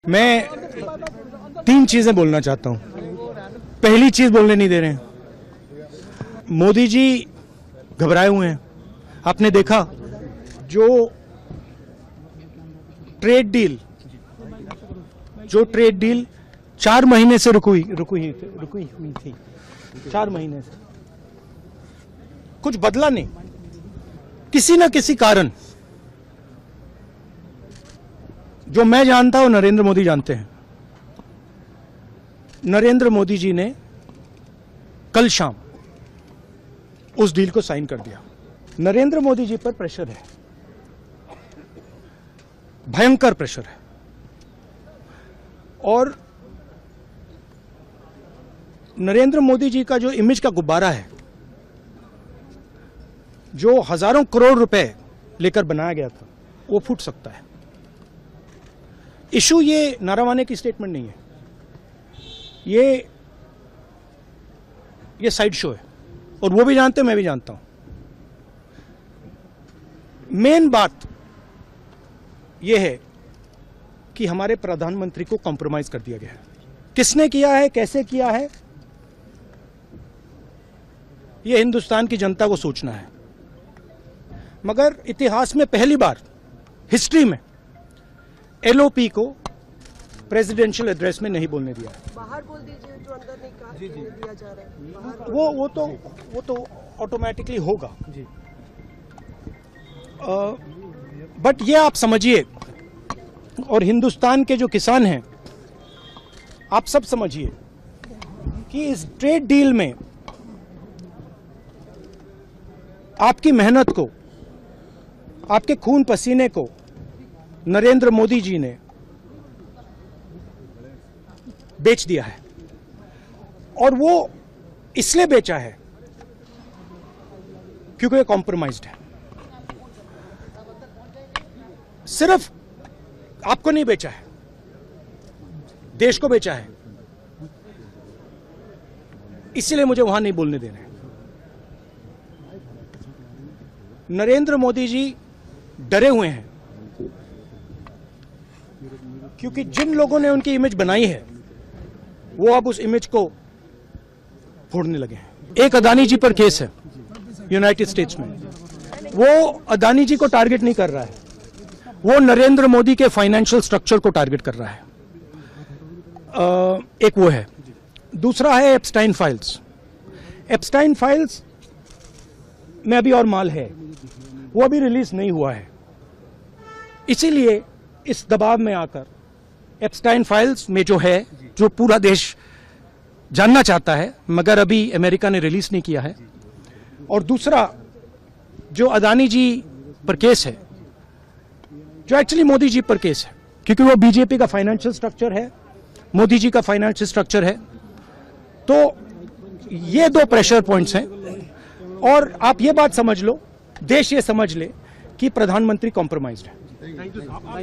मैं तीन चीजें बोलना चाहता हूं। पहली चीज बोलने नहीं दे रहे हैं, मोदी जी घबराए हुए हैं। आपने देखा जो ट्रेड डील 4 महीने से रुकी हुई थी 4 महीने से कुछ बदला नहीं। किसी न किसी कारण, जो मैं जानता हूं नरेंद्र मोदी जानते हैं, नरेंद्र मोदी जी ने कल शाम उस डील को साइन कर दिया। नरेंद्र मोदी जी पर प्रेशर है, भयंकर प्रेशर है, और नरेंद्र मोदी जी का जो इमेज का गुब्बारा है, जो हजारों करोड़ रुपए लेकर बनाया गया था, वो फूट सकता है। इशू ये नारावाने की स्टेटमेंट नहीं है, ये साइड शो है, और वो भी जानते हैं, मैं भी जानता हूं। मेन बात यह है कि हमारे प्रधानमंत्री को कॉम्प्रोमाइज कर दिया गया है। किसने किया है, कैसे किया है, यह हिंदुस्तान की जनता को सोचना है। मगर इतिहास में पहली बार हिस्ट्री में एलओपी को प्रेसिडेंशियल एड्रेस में नहीं बोलने दिया है। बाहर बोल दीजिए, जो अंदर नहीं कहा दिया जा रहा है। वो तो ऑटोमेटिकली होगा जी। बट ये आप समझिए, और हिंदुस्तान के जो किसान हैं, आप सब समझिए कि इस ट्रेड डील में आपकी मेहनत को, आपके खून पसीने को नरेंद्र मोदी जी ने बेच दिया है। और वो इसलिए बेचा है क्योंकि ये कॉम्प्रोमाइज्ड है। सिर्फ आपको नहीं बेचा है, देश को बेचा है। इसलिए मुझे वहां नहीं बोलने देना है। नरेंद्र मोदी जी डरे हुए हैं, क्योंकि जिन लोगों ने उनकी इमेज बनाई है, वो अब उस इमेज को फोड़ने लगे हैं। एक अदानी जी पर केस है यूनाइटेड स्टेट्स में। वो अदानी जी को टारगेट नहीं कर रहा है, वो नरेंद्र मोदी के फाइनेंशियल स्ट्रक्चर को टारगेट कर रहा है। एक वो है। दूसरा है एप्स्टाइन फाइल्स। एप्स्टाइन फाइल्स में अभी और माल है, वो अभी रिलीज नहीं हुआ है। इसीलिए इस दबाव में आकर एप्स्टाइन फाइल्स में जो है, जो पूरा देश जानना चाहता है, मगर अभी अमेरिका ने रिलीज नहीं किया है। और दूसरा जो अदानी जी पर केस है, जो एक्चुअली मोदी जी पर केस है, क्योंकि वो बीजेपी का फाइनेंशियल स्ट्रक्चर है, मोदी जी का फाइनेंशियल स्ट्रक्चर है। तो ये 2 प्रेशर पॉइंट्स हैं। और आप ये बात समझ लो, देश ये समझ ले कि प्रधानमंत्री कॉम्प्रोमाइज्ड है।